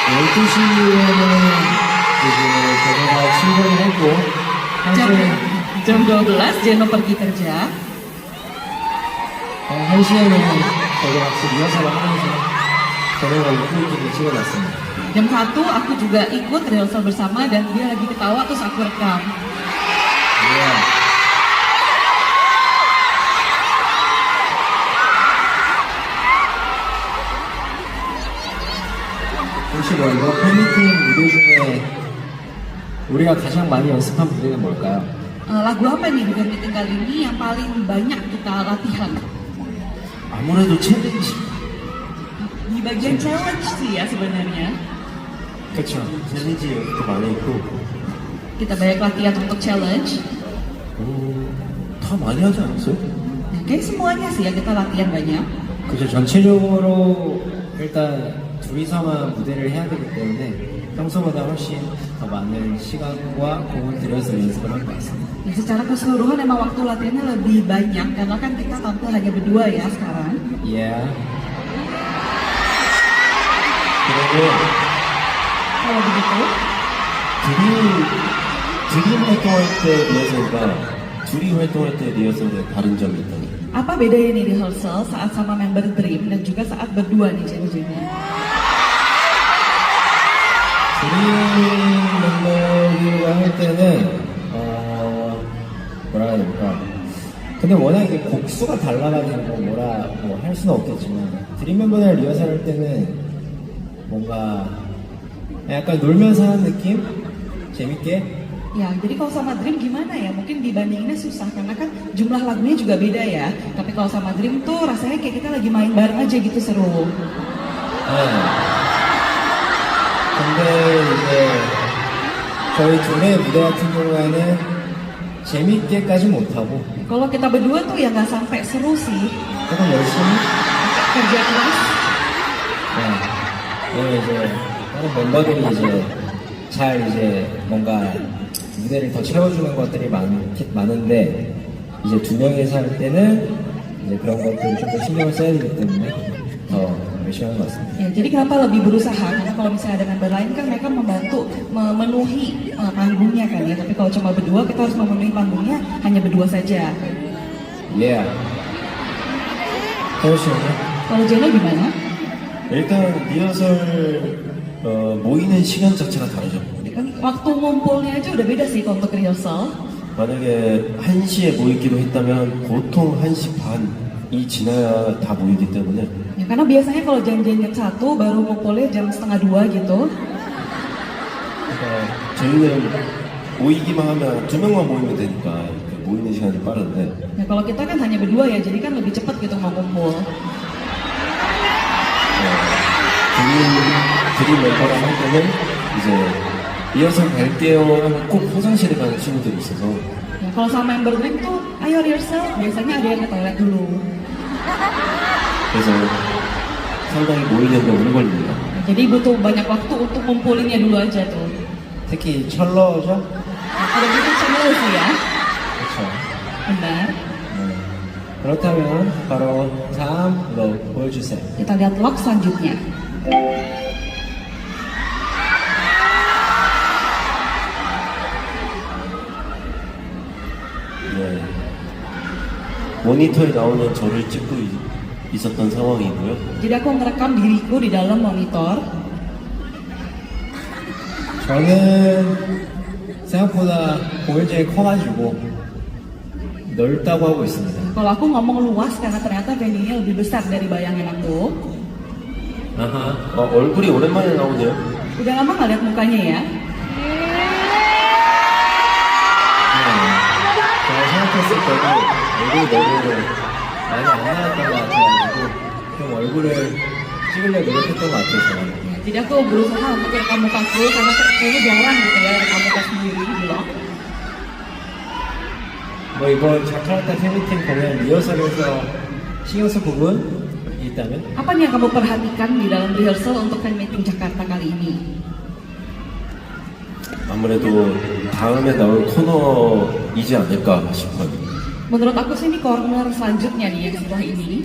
12시에는 이제 저희가 출근을 했고, Jam, 한시, jam 12 Jeno pergi kerja. 1시에는 저희가 같이 리허설을 하면서 저희가 우후이기를 찍어놨습니다. Jam 1 aku juga ikut rehearsal bersama dan dia lagi ketawa terus aku rekam. 예. 혹시 뭐 이번 팬미팅 무대 중에 우리가 가장 많이 연습한 무대는 뭘까요? Lagu apa nih di band meeting kali ini yang paling banyak kita latihan? 아무래도 챌린지. Di bagian challenge sih ya sebenarnya. 그쵸. 챌린지 연습도 많이 했고. Kita banyak latihan untuk challenge. 다 많이 하지 않았어요? Nah, kayak semuanya sih ya kita latihan banyak. 그죠. 전체적으로 일단 둘이서만 무대를 해야 되기 때문에 평소보다 훨씬 더 많은 시간과 공을 들여서 연습을 한 것 같습니다. Ya, secara keseluruhan emang waktu latihannya lebih banyak karena kan kita tampil hanya berdua ya sekarang. Yeah. 그리고 Kalau begitu, 둘이 활동할 때 리허설과 둘이 활동할 때 리허설에 다른 점이 있다니. apa bedanya nih rehearsal saat sama member Dream dan juga saat berdua nih Jenny? 드림 멤버들과 할 때는 뭐라 해야 될까? 근데 워낙 이게 곡수가 달라가지고 뭐라 뭐 할 수는 없겠지만 드림 멤버들 리허설 할 때는 뭔가 약간 놀면서 하는 느낌? 재밌게? Ya, jadi kalau sama Dream gimana ya? Mungkin dibandinginnya susah karena kan jumlah lagunya juga beda ya. Tapi kalau sama Dream tuh rasanya kayak kita lagi main bareng aja gitu seru. 네. 근데 이제 저희 둘의 무대 같은 경우에는 재밌게까지 못하고 Kalau kita berdua tuh ya nggak sampai seru sih. 조금 열심히 Kerja keras. 네. 오늘 이제 다른 멤버들이 이제 잘 이제 뭔가 무대를 더 채워주는 것들이 많은데 이제 두 명이서 할 때는 이제 그런 것들을 좀 더 신경을 써야 되기 때문에 더 열심히 하는 것 같습니다. Ya, jadi kenapa lebih berusaha? Karena kalau misalnya dengan berlain kan mereka membantu memenuhi panggungnya kan ya. Tapi kalau cuma berdua kita harus memenuhi panggungnya hanya berdua saja. Yeah. 태호 씨는요? Kalau Jeno gimana? 일단 리허설 모이는 시간 자체가 다르죠. Kan waktu ngumpulnya aja udah beda sih kalau untuk rehearsal. 만약에 1시에 모이기로 했다면 보통 1시 반이 지나야 다 모이기 때문에 Ya, karena biasanya kalau jam-jam jam 1 baru ngumpulnya jam setengah 2 gitu. 그러니까 저희는 모이기만 하면 두 명만 모이면 되니까 이렇게 모이는 시간이 빠른데 Nah kalau kita kan hanya berdua ya, jadi kan lebih cepat gitu mau ngumpul. 드림 멤버랑 할 때는 이제 리허설 갈게요 하면 꼭 화장실에 가는 친구들이 있어서 Ya, kalau sama member Dream tuh, ayo rehearsal, biasanya ada yang ke toilet dulu. 그래서 상당히 모이는데 오래 걸립니다. Nah, jadi butuh banyak waktu untuk ngumpulinnya dulu aja tuh. 특히 철러죠? Nah, kalau gitu channel sih ya. 그렇죠. Benar. 네. 그렇다면 바로 다음 로 보여주세요. Kita lihat vlog selanjutnya. 네. 모니터에 나오는 저를 찍고 있었던 상황이고요. Jadi aku ngerekam diriku di dalam monitor. 저는 생각보다 공연장이 커가지고 넓다고 하고 있습니다. Kalau aku ngomong luas karena ternyata venue-nya lebih besar dari bayangan aku. 아하. 얼굴이 오랜만에 나오네요. Udah lama nggak lihat mukanya ya? 제가 생각했을 때도 얼굴이 너무 많이 안 나왔던 것 같아가지고 좀 얼굴을 찍으려고 노력했던 것 같아요, 저는. Ya, jadi aku berusaha untuk rekam mukaku karena kayaknya jarang gitu ya rekam muka sendiri di vlog. 뭐 이번 자카르타 팬미팅 공연 리허설에서 신경 쓸 부분이 있다면? Apa nih yang kamu perhatikan di dalam rehearsal untuk fan meeting Jakarta kali ini? 아무래도 다음에 나올 코너이지 않을까 싶어요. Menurut aku sih ini corner selanjutnya nih yang setelah ini.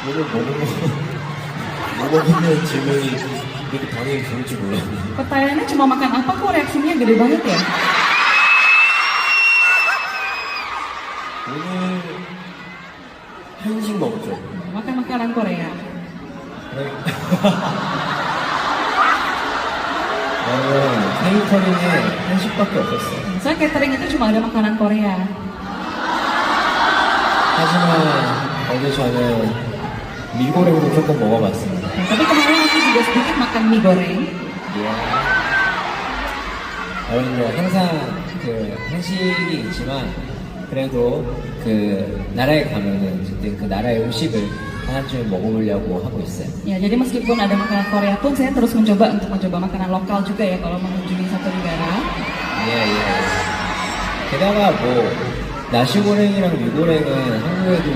오늘 뭐 먹으면 질문이 이렇게 반응이 좋을지 몰라요. Pertanyaannya cuma makan apa kok reaksinya gede banget ya? 오늘 한식 먹죠. Makan makanan Korea. 나는 케이터링에 한식밖에 없었어. Saya catering itu cuma ada makanan Korea. 하지만 어제 저는 미고랭도 조금 먹어봤습니다. Tapi kemarin aku juga sedikit makan mie goreng. 여러분 뭐 항상 그 한식이 있지만 그래도 그 나라에 가면은 어쨌든 그 나라의 음식을 하나쯤 먹어보려고 하고 있어요. Ya, jadi meskipun ada makanan Korea pun saya terus mencoba untuk mencoba makanan lokal juga ya kalau mengunjungi satu negara. 예, 예. 게다가 뭐 나시고랭이랑 미고랭은 한국에도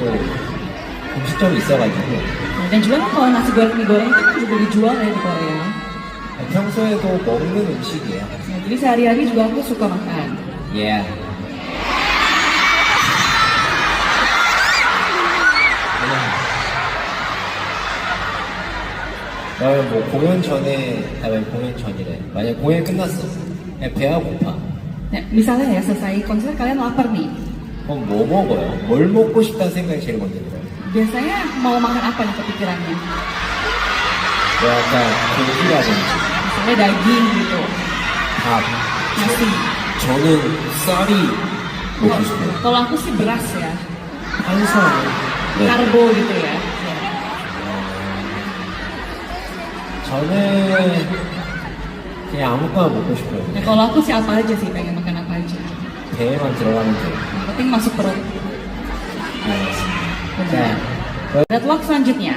음식점이 있어가지고 Nah, dan juga kan kalau nasi goreng mie goreng itu kan juga dijual ya di Korea. 평소에도 먹는 음식이에요. Nah, jadi sehari-hari juga aku suka makan. 예. 그러면 뭐 공연 전에, 왜 공연 전이래. 만약 공연 끝났어. 야, 배가 고파. Nah, misalnya ya selesai konser kalian lapar nih. 그럼 뭐 먹어요? 뭘 먹고 싶다는 생각이 제일 먼저 들어요. Biasanya mau makan apa nih kepikirannya? 뭐 약간 고기라든지 Misalnya daging gitu, 밥. nasi. 저는 쌀이 먹고 싶어요. Kalau aku sih beras ya, 한상. 네. karbo gitu ya. 저는 그냥 아무거나 먹고 싶어요. Nah, kalau aku sih apa aja sih, pengen makan apa aja. 배에만 들어가면 돼요. Yang penting masuk perut. 자, Deadlock selanjutnya.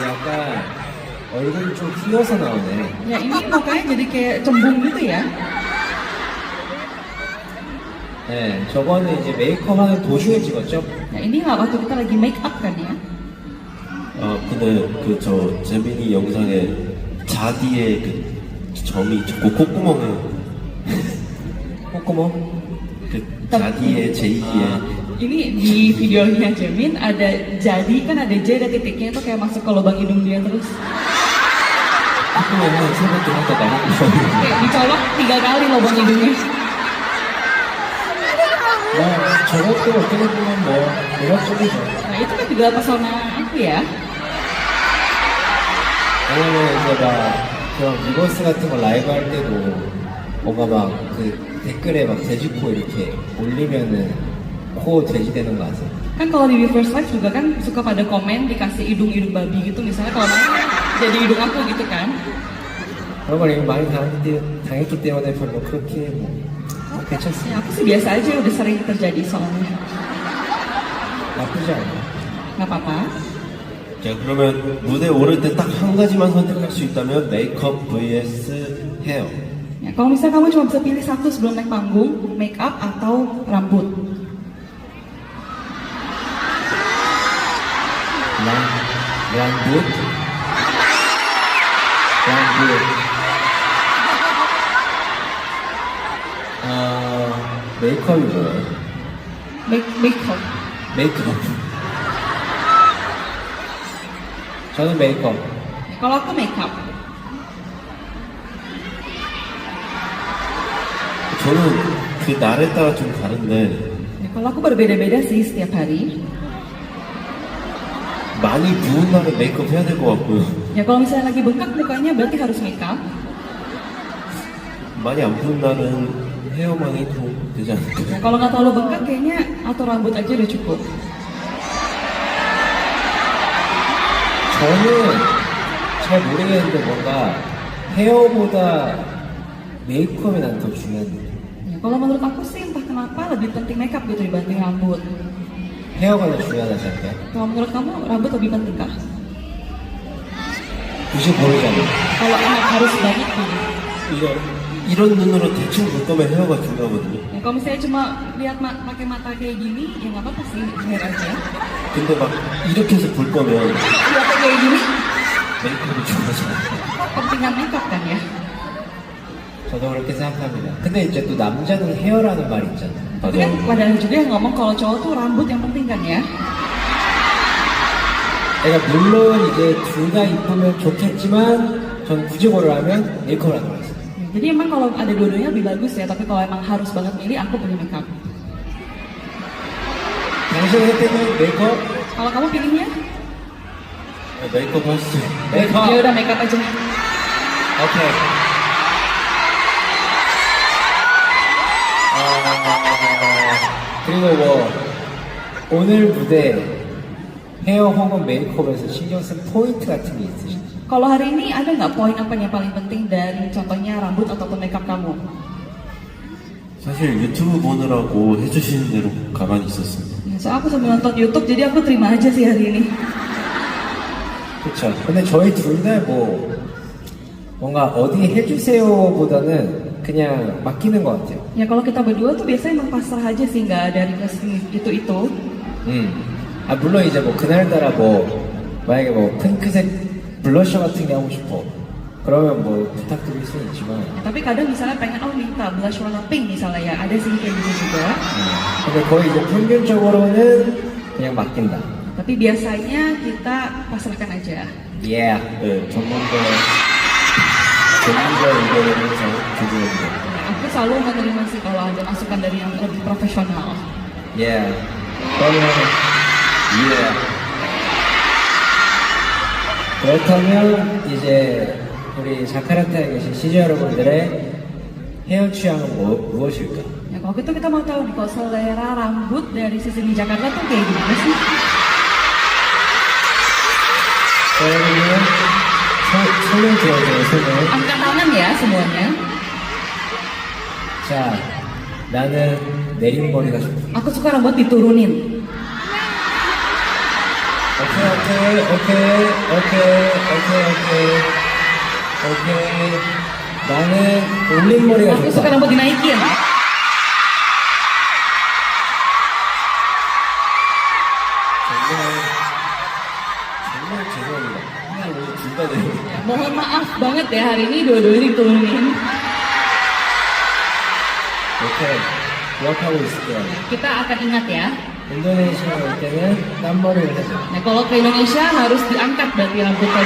약간 얼굴이 좀 휘어서 나오네. Ya ini mukanya jadi kayak cembung gitu ya. 네, 저거는 이제 메이크업 하는 도중에 찍었죠? Nah ini lah waktu kita lagi make up kan ya. 아 근데 그 저 재민이 영상에 자디의 그 점이 자꾸 콧구멍에 콧구멍? 그 자디의 제2의 Ini di videonya Jamin ada jadi kan ada J ada titiknya itu kayak masuk ke lubang hidung dia terus. 콧구멍은 세번 동안 더 나가고 Kayak dicolok 3 kali lubang hidungnya. 뭐 저것도 어떻게 보면 뭐 매력적이죠. Nah itu kan juga pesona aku ya. 왜냐면 이제 막 그런 리버스 같은 거 라이브 할 때도 뭔가 막 그 댓글에 막 돼지코 이렇게 올리면은 코 돼지 되는 거 아세요? Kan kalau di Weverse Live juga kan suka pada komen dikasih hidung babi gitu misalnya kalau nanya jadi hidung aku gitu kan. 그런 걸 이미 많이 당했기 때문에 별로 그렇게 뭐 괜찮습니다. Ya aku sih biasa aja udah sering terjadi soalnya. 나쁘지 않아요. Nggak apa-apa. 자 그러면 무대 오를 때 딱 한 가지만 선택할 수 있다면 메이크업 vs 헤어. Ya, kalau misalnya kamu cuma bisa pilih satu sebelum naik panggung, make up atau rambut. 랑붓 메이크업이 뭐예요? Makeup. 메이크업 저는 메이크업 Kalau aku makeup. 저는 그 날에 따라 좀 다른데 Ya, kalau aku berbeda-beda sih setiap hari. 많이 부은 날에 메이크업 해야 될 것 같고요. Ya kalau misalnya lagi bengkak mukanya berarti harus makeup. 많이 안 부은 날은 헤어만 해도 되지 않을까요? Ya kalau nggak terlalu bengkak kayaknya atau rambut aja udah cukup. 저는 잘 모르겠는데 뭔가 헤어보다 메이크업이 난 더 중요한데 Ya, kalau menurut aku sih entah kenapa lebih penting makeup gitu dibanding rambut. 헤어가 더 중요하다 생각해 Kalau menurut kamu rambut lebih penting kah? 굳이 고르자면 Kalau emang harus banget nih. 이런 눈으로 대충 볼 거면 헤어가 중요하거든요. Ya, kalau misalnya cuma lihat pakai mata kayak gini, ya nggak apa-apa sih hair aja. 근데 막 이렇게 해서 볼 거면 Lihat kayak gini, 메이크업이 중요하잖아요. pentingan makeup kan ya. 저도 그렇게 생각합니다. 근데 이제 또 남자는 헤어라는 말이 있잖아요. Tapi kan ada juga yang ngomong kalau cowok tuh rambut yang penting kan ya. 그러니까 물론 이제 둘 다 이쁘면 좋겠지만 전 굳이 고르라면 메이크업을 하는 거였어요. Jadi emang kalau ada dua-duanya lebih bagus ya, tapi kalau emang harus banget milih, aku pilih makeup. 당신의 선택은 메이크업? Kalau kamu pilihnya? 메이크업 하시죠. 메이크업! Ya udah makeup aja. 오케이. 그리고 뭐 오늘 무대 헤어 혹은 메이크업에서 신경 쓴 포인트 같은 게 있으신지? Kalau hari ini ada nggak poin apa yang paling penting dari contohnya rambut ataupun makeup kamu? 사실 유튜브 보느라고 해주시는 대로 가만히 있었습니다. Ya, so aku sambil nonton YouTube, jadi aku terima aja sih hari ini. 그렇죠. 근데 저희 둘 다 뭐 뭔가 어디 해주세요보다는 그냥 맡기는 것 같아요. Ya kalau kita berdua tuh biasanya emang pasrah aja sih, nggak ada request itu. 아 물론 이제 뭐 그날따라 뭐 만약에 뭐 핑크색 블러셔 같은 게 하고 싶어. 그러면 뭐 부탁드릴 수는 있지만. Ya, tapi kadang misalnya pengen minta blush warna pink misalnya ya, ada sih kayak gitu juga. 근데 거의 이제 평균적으로는 그냥 맡긴다. Tapi biasanya kita pasrahkan aja. Yeah. 네, 전문가 의견에서 조정합니다. Ya, aku selalu menerima sih kalau ada masukan dari yang lebih profesional. Yeah. 그러면 Yeah. 그렇다면 이제 우리 자카르타에 계신 시즈 여러분들의 헤어 취향은 무엇일까? Ya kalau gitu kita mau tahu nih, kalau selera rambut dari sisi di Jakarta tuh kayak gimana sih? 그러면 손을 들어줘요, 손을. Angkat tangan ya semuanya. 자, 나는 내린 머리가 좋다. Aku suka rambut diturunin. 오케이. 나는 올린 머리가 Aku suka 좋다. rambut dinaikin. 정말 죄송합니다. 그냥 오늘 둘다 내요. Mohon maaf banget ya, hari ini dua-duanya diturunin. 오케이. 기억하고 있을게요. Kita akan ingat ya. 인도네시아 올 때는 땀머리를 해줘. Nah kalau ke Indonesia harus diangkat berarti rambutnya.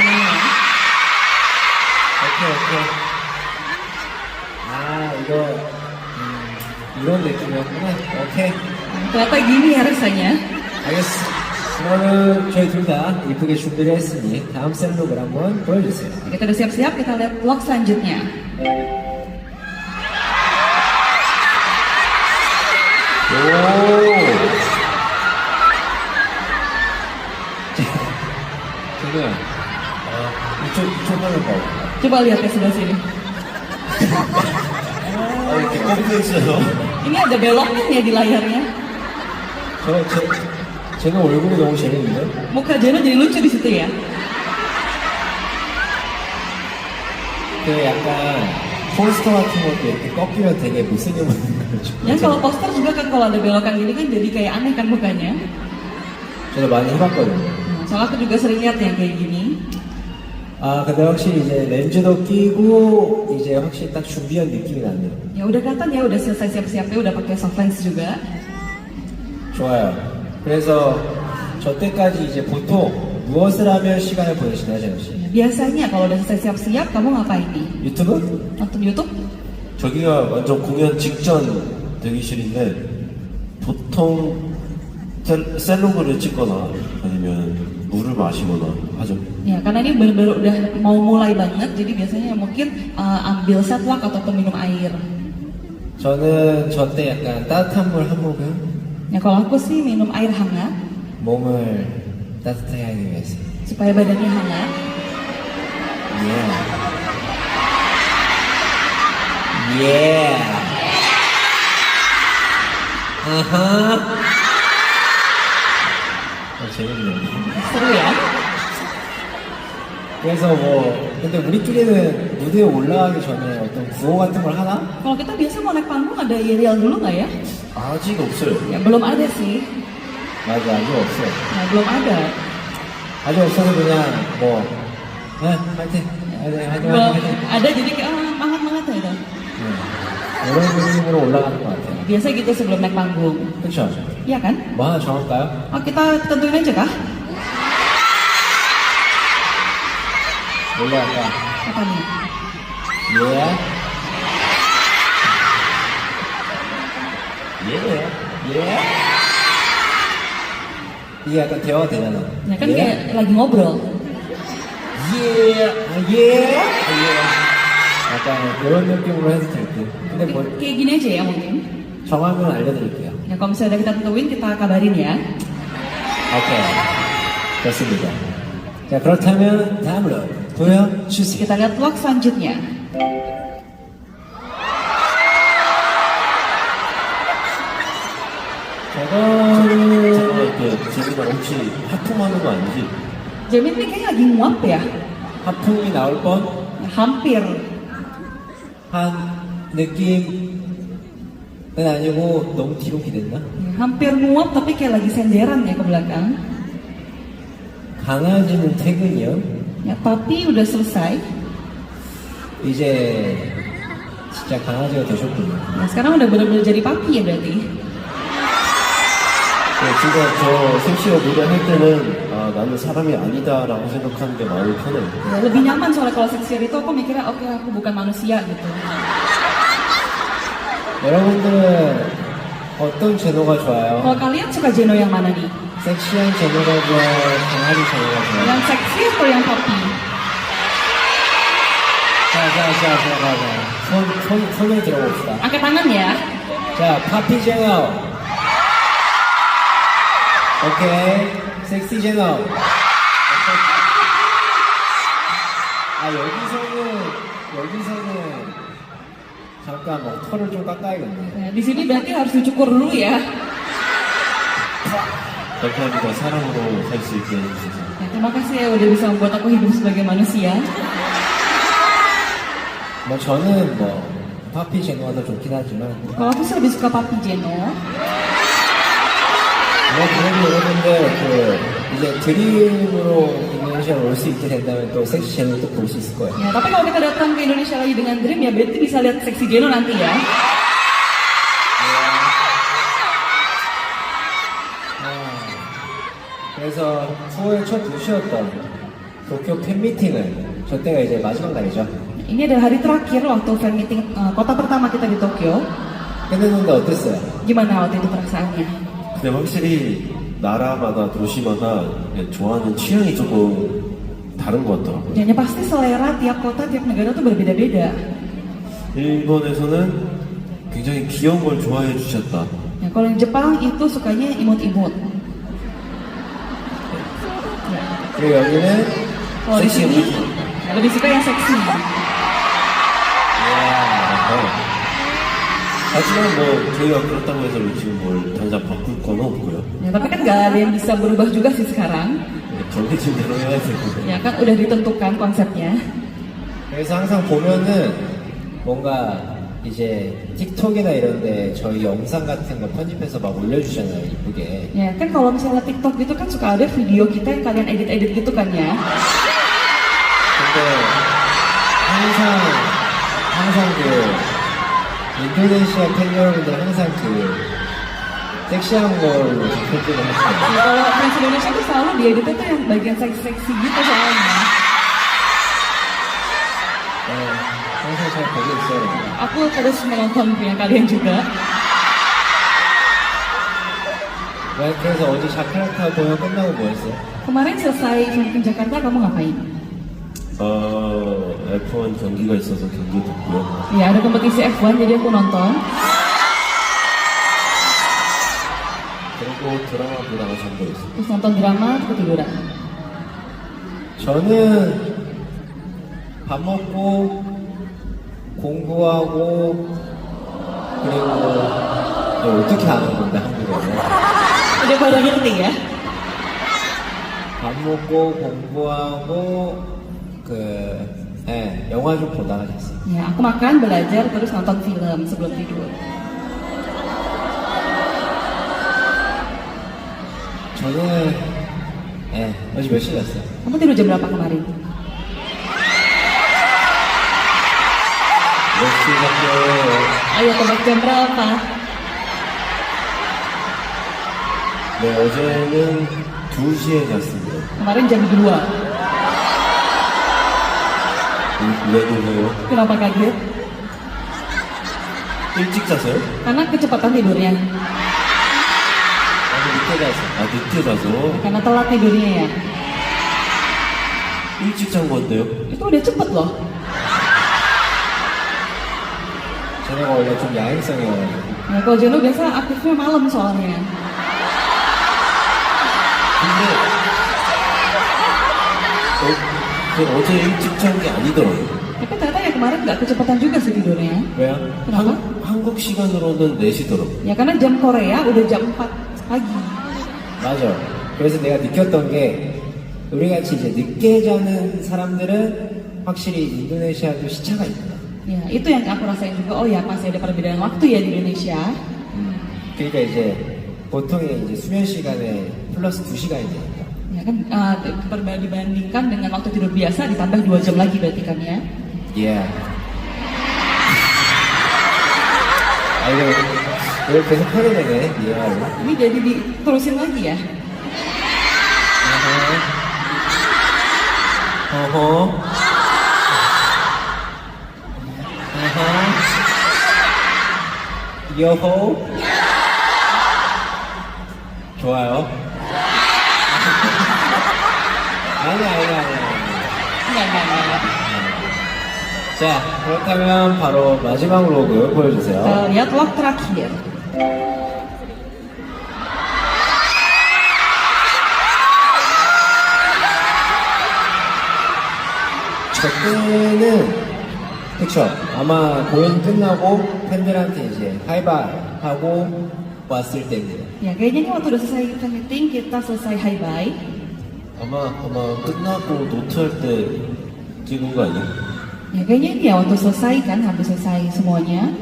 오케이. 아, 이거, 이런 느낌이었구나. 오케이. Ternyata gini ya rasanya. 알겠어. 그러면 저희 둘 다 이쁘게 준비를 했으니 다음 셀록을 한번 보여주세요. Kita udah siap-siap, kita lihat vlog selanjutnya. 오! 지금, 이쪽 화면 봐. Coba lihat ya sebelah sini. 이렇게 꺾여 있어요. Ini ada beloknya ya di layarnya. 제가 얼굴이 너무 재밌는데? Muka Jeno jadi lucu di situ ya. 그 약간 포스터 같은 것도 이렇게 꺾이면 되게 못생겨 보이는 거죠. Ya kalau poster juga kan kalau ada belokan gini kan jadi kayak aneh kan mukanya. 저도 많이 해봤거든요. Soalnya aku juga sering lihat yang kayak gini. 아, 근데 확실히 이제 렌즈도 끼고 이제 확실히 딱 준비한 느낌이 나네요. Ya udah kelihatan ya, udah selesai siap-siapnya, udah pakai soft lens juga. 좋아요. 그래서 저 때까지 이제 보통 무엇을 하면 시간을 보내시나요, 재현 씨? Ya, biasanya kalau udah selesai siap-siap, kamu ngapain nih? 유튜브? Nonton YouTube? 저기가 완전 공연 직전 대기실인데 보통 셀로그를 찍거나 아니면 물을 마시거나 하죠. Ya, karena ini bener-bener udah mau mulai banget, jadi biasanya mungkin ambil setlock ataupun minum air. 저는 저 때 약간 따뜻한 물 한 모금 Ya kalau aku sih minum air hangat 몸을 따뜻하게 하기 위해서. supaya badannya hangat. Yeah. 아하. 재밌네. Seru ya? 그래서 뭐 근데 우리끼리는 무대에 올라가기 전에 어떤 구호 같은 걸 하나? Kalau kita biasa mau naik panggung ada yel dulu nggak ya? 아직 없어요. Ya belum ada sih. 맞아, 아직 없어. Nah, belum ada. 아직 없어서 그냥 뭐, 화이팅, 화이팅, Belum 화이팅. ada jadi kayak banget ya itu. 이런 느낌으로 올라가는 것 같아요. Biasa gitu sebelum naik panggung. 그쵸? Iya kan? 뭐 하나 정할까요? Oh, kita tentuin aja kah? 뭘로 할까? Apa nih? 예. 예. 예. 이게 약간 대화가 되잖아. Ya kan kayak lagi ngobrol. 예. 예. 예. 약간 이런 느낌으로 해도 될 듯. 근데 뭐 Kayak gini aja ya mungkin. 정하면 알려드릴게요. Ya kalau misalnya udah kita tentuin, kita kabarin ya. 오케이. 좋습니다. 자, 그렇다면 다음으로 보여주세요. Kita lihat vlog selanjutnya. 저거는 잠깐만, 재민아 혹시 하품하는 거 아니지? Jamin nih kayaknya lagi nguap ya. 하품이 나올 Ya, hampir. 뻔한 느낌은 아니고 너무 뒤로 기댔나? Ya, hampir nguap tapi kayak lagi senderan ya ke belakang. 강아지는 퇴근이요? Ya, papi udah selesai. 이제 진짜 강아지가 되셨군요. Nah, sekarang udah benar-benar jadi papi ya berarti. 네, 진짜 저 섹시가 노래할 때는 아, 나는 사람이 아니다라고 생각하는 게 마음이 편해요. Ya, lebih nyaman soalnya kalau seksier itu aku mikirnya oke aku bukan manusia gitu. 여러분들은 어떤 제노가 좋아요? Kalau kalian suka Jeno yang mana nih? 섹시한 제노가 좋아요? 강아지 제노가 좋아요? Yang seksi atau yang papi? 자. 손을 들어봅시다. Angkat tangan ya. 자, 파피 제노. 오케이. 섹시 제노. 아, 여기서는 잠깐 뭐 털을 좀 깎아야겠네. Nah, di sini berarti harus dicukur dulu ya. 감사합니다. 사람으로 살 수 있게 해주셔서. Ya, terima kasih ya udah bisa membuat aku hidup sebagai manusia. 뭐 저는 뭐 파피 제노가 더 좋긴 하지만 Kalau aku sih lebih suka papi Jeno. 뭐 그래도 여러분들 이제 드림으로 인도네시아 올 수 있게 된다면 또 섹시 제노를 또 볼 수 있을 거예요. Ya, tapi kalau kita datang ke Indonesia lagi dengan Dream ya berarti bisa lihat seksi Jeno nanti ya. 그래서 투어의 첫 도시였던 도쿄 팬미팅을 저 때가 이제 마지막 날이죠. Ini adalah hari terakhir waktu fan meeting kota pertama kita di Tokyo. 끝냈는데 어땠어요? Gimana waktu itu perasaannya? 근데 확실히 나라마다 도시마다 좋아하는 취향이 조금 다른 것 같더라고요. Ya, pasti selera tiap kota, tiap negara tuh berbeda-beda. 일본에서는 굉장히 귀여운 걸 좋아해 주셨다. Ya, kalau di Jepang itu sukanya imut-imut. Ya. 그리고 여기는 Kalau di 섹시 sini 무기. ya, lebih suka yang seksi. 하지만 뭐 저희가 그렇다고 해서 지금 뭘 당장 바꿀 건 없고요. Ya, tapi kan nggak ada yang bisa berubah juga sih sekarang. 정해진 대로 해야 되고. Ya kan udah ditentukan konsepnya. 그래서 항상 보면은 뭔가 이제 틱톡이나 이런데 저희 영상 같은 거 편집해서 막 올려주잖아요, 이쁘게. Ya kan kalau misalnya TikTok gitu kan suka ada video kita yang kalian edit-edit gitu kan ya. 근데 항상 인도네시아 팬 여러분들 항상 섹시한 걸로 편집을 Ya, 하시잖아요. kalau fans Indonesia tuh selalu dieditnya tuh yang bagian seksi-seksi gitu soalnya. 네, 항상 잘 보고 있어요, 여러분. Aku terus menonton yang kalian juga. 네, 그래서 어제 자카르타 공연 끝나고 뭐 했어요? Kemarin selesai film Jakarta kamu ngapain? F1 경기가 있어서 경기 듣고요. Ya ada kompetisi F1 jadi aku nonton. 그리고 드라마 보다가 잠도 있어요. Terus nonton drama terus ketiduran. 저는 밥 먹고 공부하고 그리고 어떻게 하는 건데 한국어는 Udah pada ngerti ya? 밥 먹고 공부하고 영화 좀 보다가 잤어요. Ya aku makan, belajar, terus nonton film sebelum tidur. 저는 어제 몇 시에 잤어요? Kamu tidur jam berapa kemarin? 몇 시간째 Ayo tebak jam berapa? 네, 어제는 2시에 잤습니다. Kemarin jam 2. 왜 그러세요? Kenapa kaget? 일찍 잤어요? Karena kecepatan tidurnya. 늦게 자서. 늦게 자서. Karena telat tidurnya ya. 일찍 잔 건데요? Itu udah cepet loh. 제가 원래 좀 야행성이어가지고 Nah, kalau Jono biasa aktifnya malam soalnya. 근데 어제 일찍 잔 게 아니더라고요. Tapi ternyata ya kemarin nggak kecepatan juga sih tidurnya. 왜요? Kenapa? 한국 시간으로는 4시더라고요. Ya karena jam Korea udah jam 4 pagi. 맞아. 그래서 내가 느꼈던 게 우리 같이 이제 늦게 자는 사람들은 확실히 인도네시아도 시차가 있구나. Ya, itu yang aku rasain juga. Oh ya, masih ada perbedaan waktu ya di Indonesia. 그러니까 이제 보통의 이제 수면 시간에 플러스 2시간이 되니까. Ya kan dibandingkan dengan waktu tidur biasa ditambah 2 jam lagi berarti kan ya. 예. 아 이거 계속 하게 되네. 이해하고. Ini jadi diterusin lagi ya. 어허. 어허. 여호. 좋아요. 아니야. Enggak. 자, 그렇다면 바로 마지막 로그 보여주세요. Lihat vlog terakhir. 저 때는 그쵸. 아마 공연 끝나고 팬들한테 이제 하이바이 하고 왔을 때입니다. Ya kayaknya ini waktu udah selesai fan meeting kita selesai hi bye. 아마 끝나고 노트할 때 찍은 거 아니에요? Ya kayaknya ini ya waktu selesai kan, habis selesai semuanya.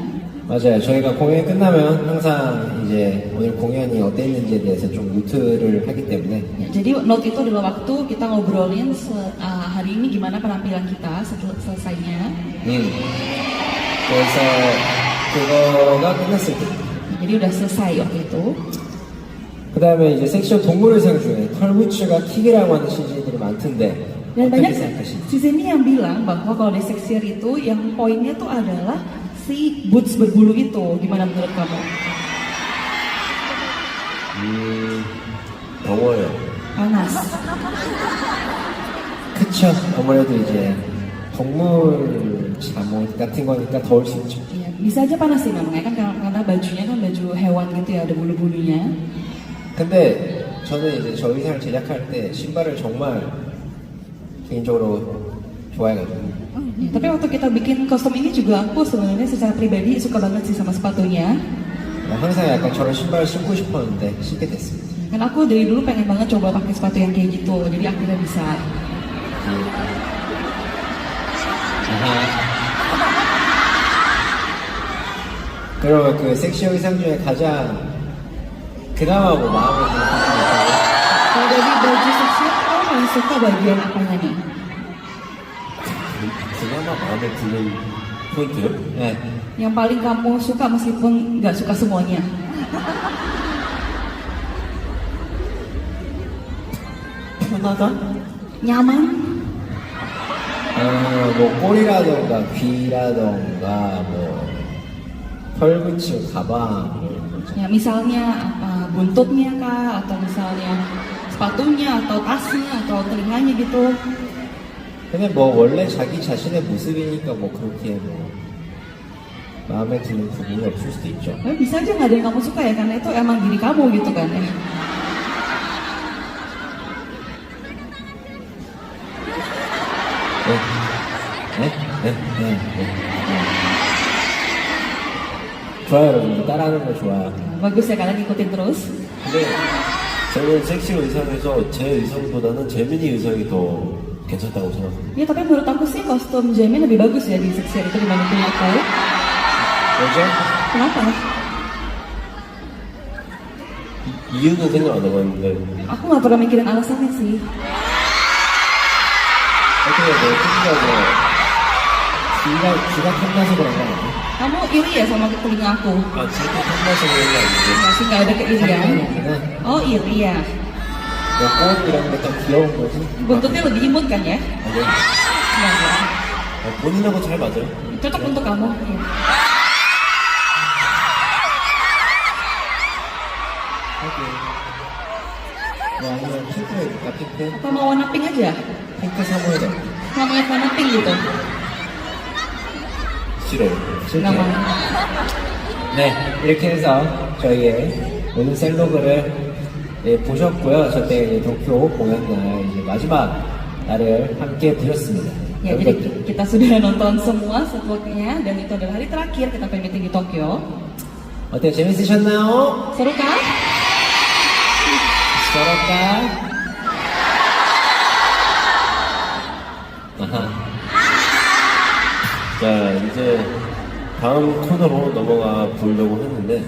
맞아요. 저희가 공연이 끝나면 항상 이제 오늘 공연이 어땠는지에 대해서 좀 노트를 하기 때문에 Ya, jadi note itu adalah waktu kita ngobrolin hari ini gimana penampilan kita setelah selesainya. 그래서 그거가 끝났을 때 Ya, jadi udah selesai waktu itu. 그 다음에 이제 섹션 동물 의상 중에 털부츠가 킥이라고 하는 CG들이 많던데 Dan 어떻게 banyak 생각하시나요? di sini yang bilang bahwa kalau di seksier itu yang poinnya tuh adalah si boots berbulu itu. Gimana menurut kamu? 더워요. Panas. 그쵸. 아무래도 이제 동물 잠옷 같은 거니까 더울 수 있죠. Ya, bisa aja panas sih memang ya kan karena bajunya kan baju hewan gitu ya ada bulu-bulunya. 근데 저는 이제 저 의상을 제작할 때 신발을 정말 개인적으로 좋아해가지고 Ya, tapi waktu kita bikin kostum ini juga aku sebenarnya secara pribadi suka banget sih sama sepatunya. 항상 약간 저런 신발을 신고 싶었는데 신게 됐습니다. Kan aku dari dulu pengen banget coba pakai sepatu yang kayak gitu, jadi akhirnya bisa. 그러면 그 섹시 의상 중에 가장 그나마 뭐 마음에 드는 부분이 있다고? Kalau dari baju seksier, kamu paling suka bagian apanya nih? 그나마 마음에 드는 포인트요? 네. Yang paling kamu suka meskipun nggak suka semuanya? 편하다? Nyaman? 뭐 꼬리라던가 귀라던가 뭐 털붙이 가방 뭐 이런 거 있잖아요. Ya misalnya apa buntutnya kah, atau misalnya sepatunya, atau tasnya, atau telinganya gitu. 근데 뭐 원래 자기 자신의 모습이니까 뭐 그렇게 뭐 마음에 드는 부분이 없을 수도 있죠. Tapi bisa aja nggak ada yang kamu suka ya, karena itu emang diri kamu gitu kan ya. 네. 좋아요, 여러분. 따라하는 거 좋아요. Bagus ya kalian ikutin terus. 근데 저는 섹시 의상에서 제 의상보다는 재민이 의상이 더 괜찮다고 생각합니다. Ya tapi menurut aku sih kostum Jamin lebih bagus ya di seksier itu dibandingin aku. 왜죠? Kenapa? 이유는 생각 안 해봤는데 Aku nggak pernah mikirin alasannya sih. 어떻게 뭐 특이하게 귀가 탐나서 그런 거 아니에요? Kamu iri ya sama telinga aku? 아, 저렇게 탐나서 그런 게 아닌데. Masih nggak ada keirian? Oh iri ya. 뭐꽃 이런 게 딱 귀여운 거지? Buntutnya lebih imut kan ya? 아니요. Enggak. 본인하고 잘 맞아요. Cocok untuk kamu. Iya. 뭐 아니면 핑크 해줄까 핑크? Apa mau warna pink aja? 핑크 사모예요. Nggak mau yang warna pink gitu? 싫어요. Nggak mau. 네, 이렇게 해서 저희의 오늘 셀로그를 예, 보셨고요. 저때 도쿄 공연 날 이제 마지막 날을 함께 보셨습니다. Ya, jadi kita sudah nonton semua vlognya dan itu adalah hari terakhir kita fan meeting di Tokyo. 어때요? 재밌으셨나요? Seru kan? 서럽다. 아하. 자, 이제 다음 코너로 넘어가 보려고 했는데